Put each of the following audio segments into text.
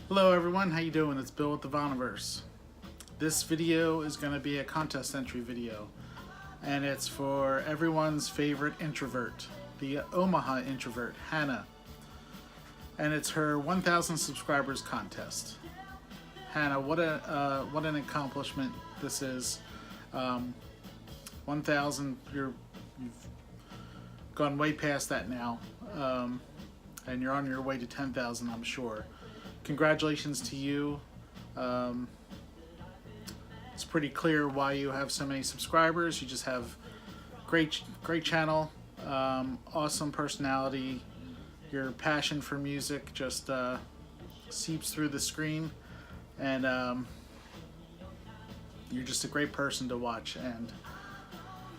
Hello everyone, how you doing? It's Bill with the Voniverse. This video is going to be a contest entry video, and it's for everyone's favorite introvert, the Omaha introvert, Hannah. And it's her 1,000 subscribers contest. Hannah, what an accomplishment this is. 1,000, you've gone way past that now, and you're on your way to 10,000, I'm sure. Congratulations to you. It's pretty clear why you have so many subscribers. You just have great channel, awesome personality. Your passion for music just seeps through the screen, and you're just a great person to watch, and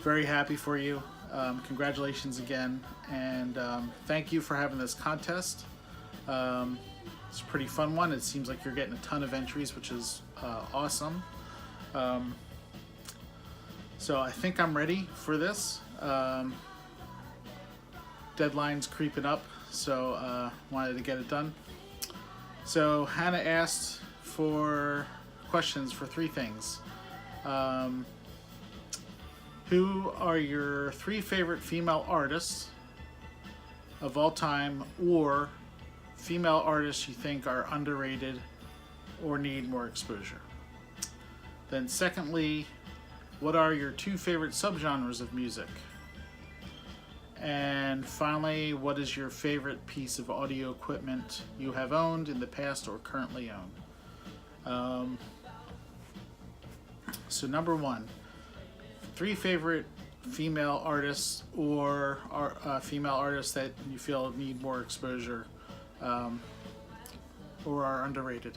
very happy for you. Congratulations again, and thank you for having this contest. It's a pretty fun one. It seems like you're getting a ton of entries, which is awesome. So I think I'm ready for this. Deadline's creeping up, so wanted to get it done. So Hannah asked for questions for 3 things. Who are your 3 favorite female artists of all time, or female artists you think are underrated or need more exposure? Then secondly, what are your 2 favorite subgenres of music? And finally, what is your favorite piece of audio equipment you have owned in the past or currently own? So number 1, 3 favorite female artists or female artists that you feel need more exposure or are underrated.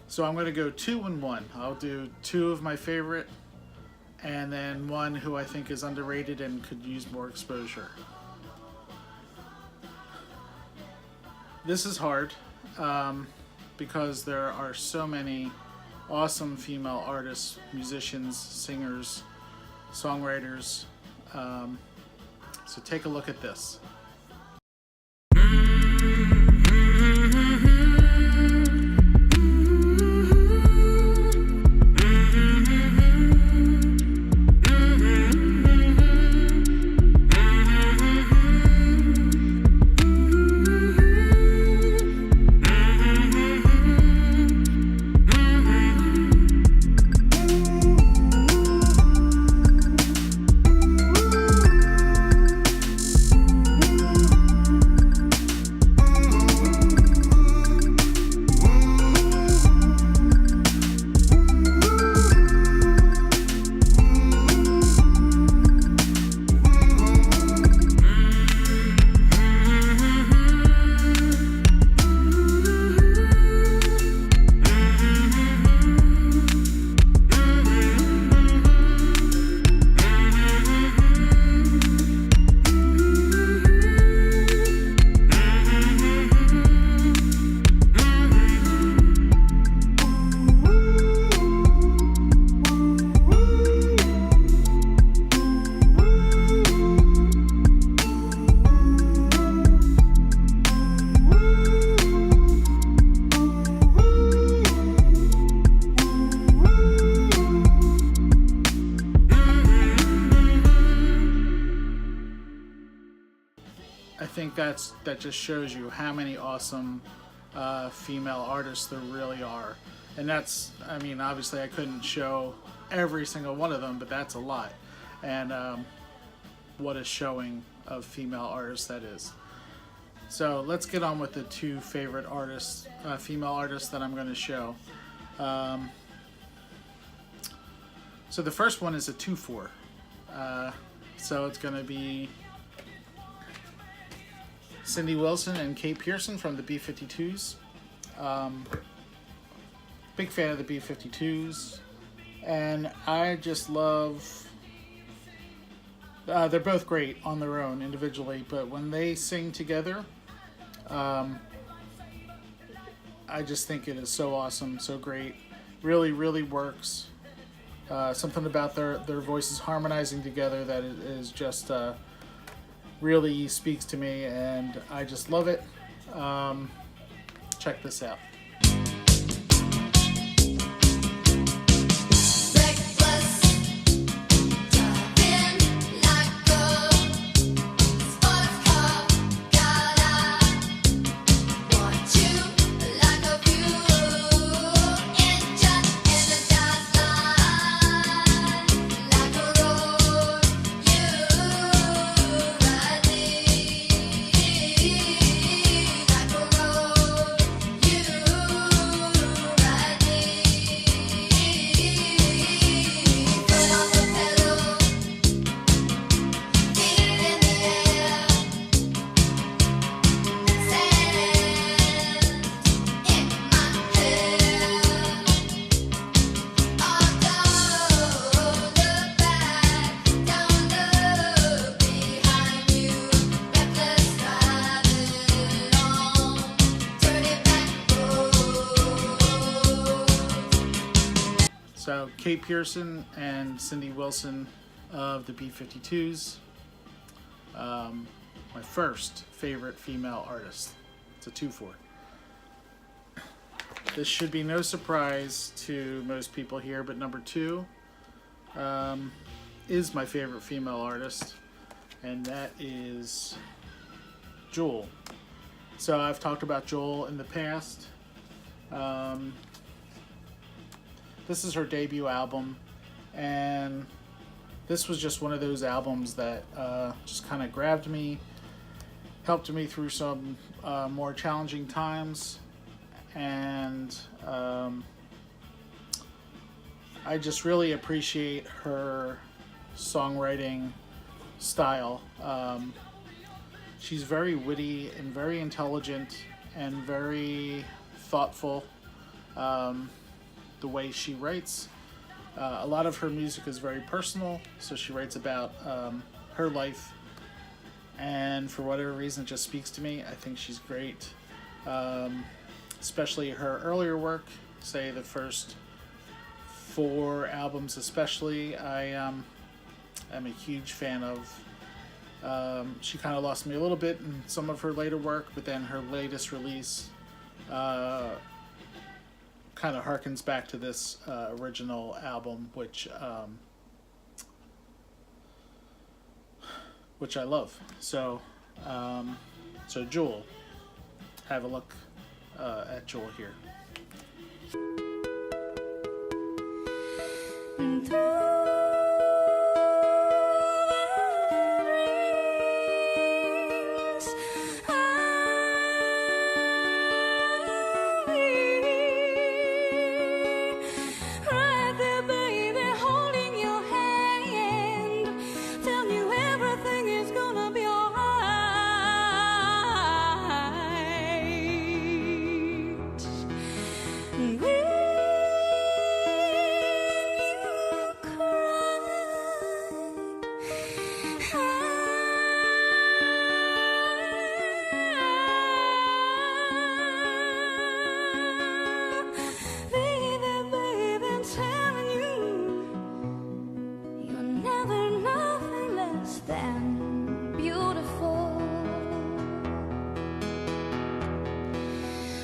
So I'm going to go 2 and 1. I'll do 2 of my favorite, and then 1 who I think is underrated and could use more exposure. This is hard because there are so many awesome female artists, musicians, singers, songwriters. So take a look at this. I think that just shows you how many awesome female artists there really are. And that's, I mean, obviously I couldn't show every single one of them, but that's a lot. And what a showing of female artists that is. So let's get on with the 2 favorite artists, female artists that I'm going to show. So the first one is a 2-4. So it's going to be Cindy Wilson and Kate Pearson from the B-52s. Big fan of the B-52s, and I just love, they're both great on their own individually, but when they sing together, I just think it is so awesome, so great. Really works. Something about their voices harmonizing together that is just really speaks to me, and I just love it. Check this out. So Kate Pearson and Cindy Wilson of the B-52s. My first favorite female artist. It's a 2-4. This should be no surprise to most people here, but number 2 is my favorite female artist, and that is Jewel. So I've talked about Jewel in the past. This is her debut album, and this was just one of those albums that just kind of grabbed me, helped me through some more challenging times, and I just really appreciate her songwriting style. She's very witty and very intelligent and very thoughtful. The way she writes, a lot of her music is very personal, so she writes about her life, and for whatever reason it just speaks to me. I think she's great, especially her earlier work, say the first 4 albums especially. I am a huge fan of. She kind of lost me a little bit in some of her later work, but then her latest release kind of harkens back to this original album, which I love. So Jewel, have a look at Jewel here.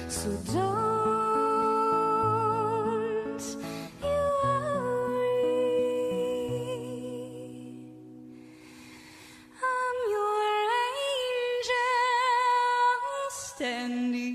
So don't you worry, I'm your angel standing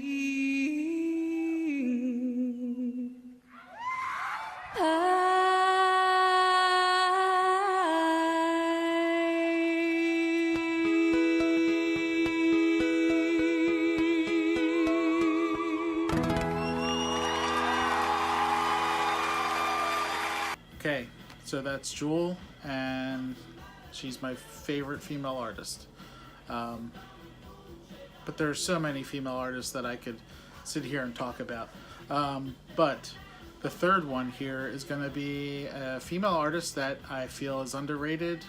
Okay, so that's Jewel, and she's my favorite female artist. But there's so many female artists that I could sit here and talk about. But the third one here is going to be a female artist that I feel is underrated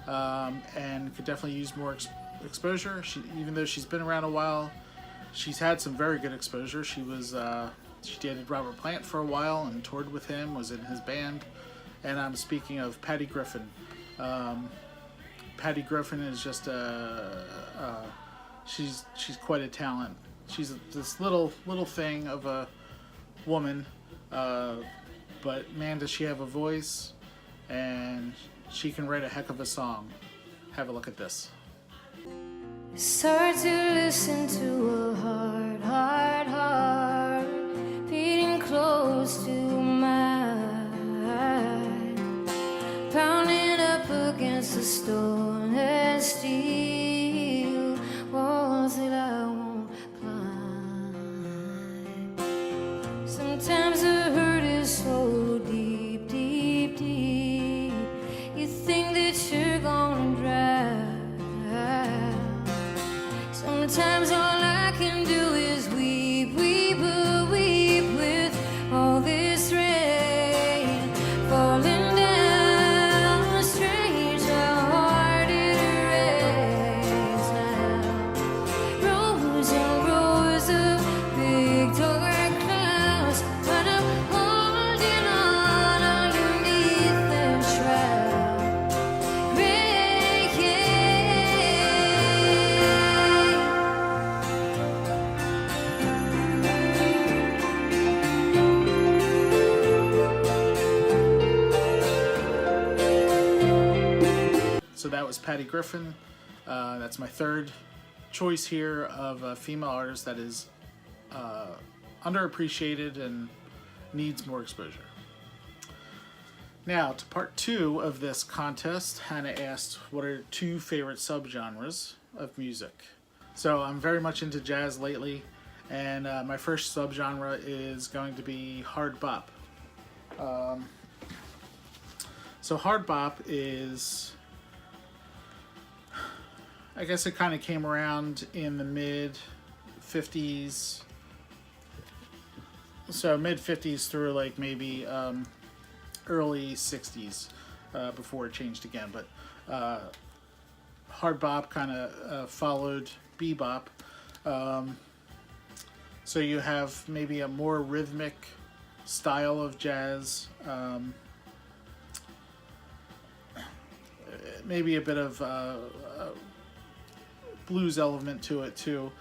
and could definitely use more exposure. Even though she's been around a while, she's had some very good exposure. She dated Robert Plant for a while and toured with him, was in his band. And I'm speaking of Patty Griffin. Patty Griffin is just she's quite a talent. She's this little thing of a woman, but man, does she have a voice, and she can write a heck of a song. Have a look at this. It's hard to listen to a heart beating close to mine, pounding up against the stone and steel walls that I won't climb. Sometimes the hurt is so deep, deep, deep, you think that you're gonna drown. Sometimes all I can do is weep, weep, weep with all this rain falling down. Strange how hard it rains now. Rows and rows of big dark clouds, but was Patty Griffin. That's my third choice here of a female artist that is underappreciated and needs more exposure. Now to part 2 of this contest. Hannah asked, what are 2 favorite subgenres of music? So I'm very much into jazz lately, and my first subgenre is going to be hard bop. So hard bop is, I guess it kind of came around in the mid 50s. So mid 50s through like maybe early 60s before it changed again. But hard bop kind of followed bebop. So you have maybe a more rhythmic style of jazz. Maybe a bit of blues element to it too.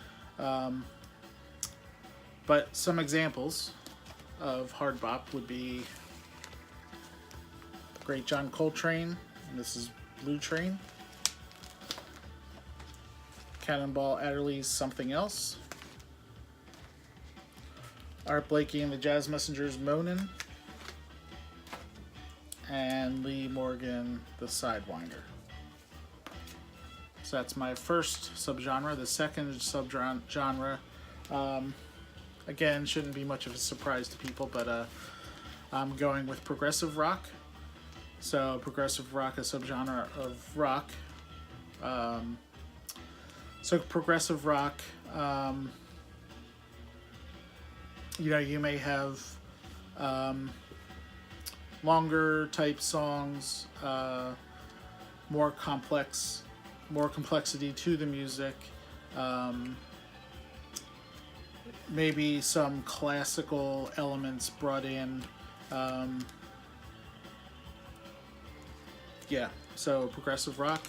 But some examples of hard bop would be great John Coltrane, and this is Blue Train. Cannonball Adderley's Something Else. Art Blakey and the Jazz Messengers' Moanin'. And Lee Morgan, The Sidewinder. So that's my first subgenre. The second subgenre, again, shouldn't be much of a surprise to people, but I'm going with progressive rock. So progressive rock, a subgenre of rock. So progressive rock, you know, you may have longer type songs, more complexity to the music, maybe some classical elements brought in. Yeah, so progressive rock.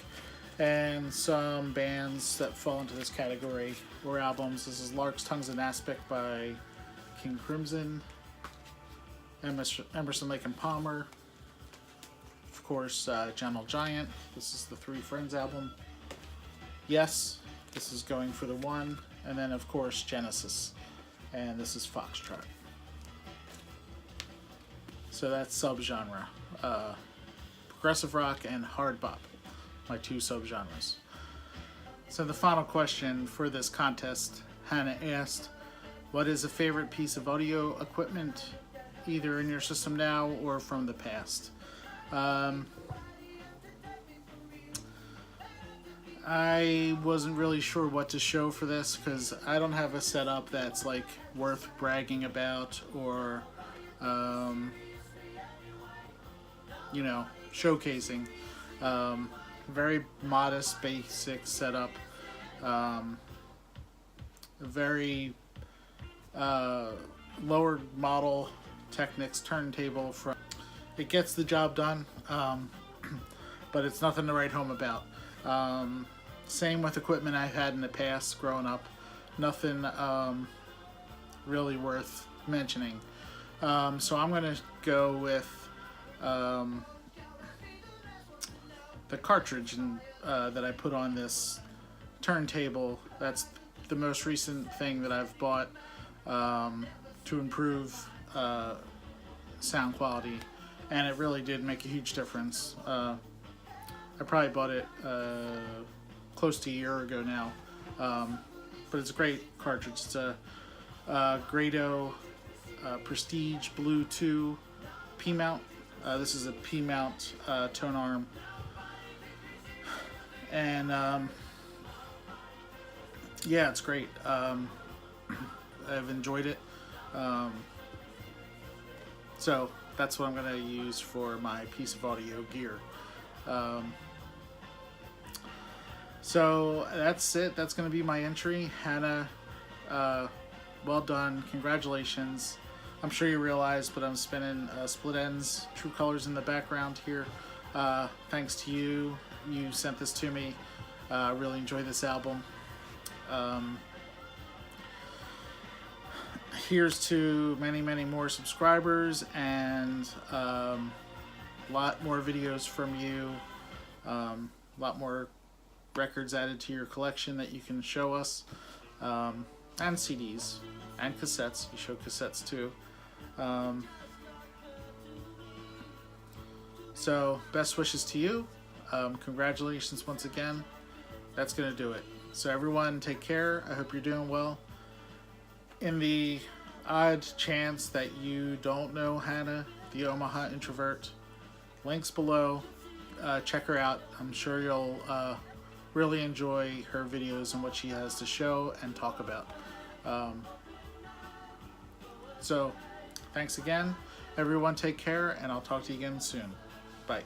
And some bands that fall into this category or albums. This is Lark's Tongues and Aspic by King Crimson, Emerson, Lake and Palmer, of course, Gentle Giant. This is the Three Friends album. Yes, this is Going for the One, and then of course Genesis, and this is Foxtrot. So that's subgenre, progressive rock and hard bop, my 2 subgenres. So the final question for this contest, Hannah asked, what is a favorite piece of audio equipment, either in your system now or from the past? I wasn't really sure what to show for this because I don't have a setup that's like worth bragging about or you know, showcasing. Very modest, basic setup. Very lower model Technics turntable. From it gets the job done, but it's nothing to write home about. Same with equipment I've had in the past growing up. Nothing really worth mentioning. So I'm gonna go with the cartridge that I put on this turntable. That's the most recent thing that I've bought to improve sound quality, and it really did make a huge difference. I probably bought it close to a year ago now, but it's a great cartridge. It's a Grado Prestige Blue 2 P-mount. This is a P-mount tone arm, and yeah, it's great. I've enjoyed it. So that's what I'm going to use for my piece of audio gear. So that's it. That's going to be my entry. Hannah, well done. Congratulations. I'm sure you realize, but I'm spinning Split Ends True Colors in the background here. Thanks to you. You sent this to me. I really enjoy this album. Here's to many, many more subscribers and a lot more videos from you. a lot more records added to your collection that you can show us, and CDs and cassettes. You show cassettes too. So best wishes to you. Congratulations once again. That's gonna do it. So everyone, take care. I hope you're doing well. In the odd chance that you don't know Hannah, the Omaha Introvert, links below. Check her out. I'm sure you'll really enjoy her videos and what she has to show and talk about. So thanks again. Everyone, take care, and I'll talk to you again soon. Bye.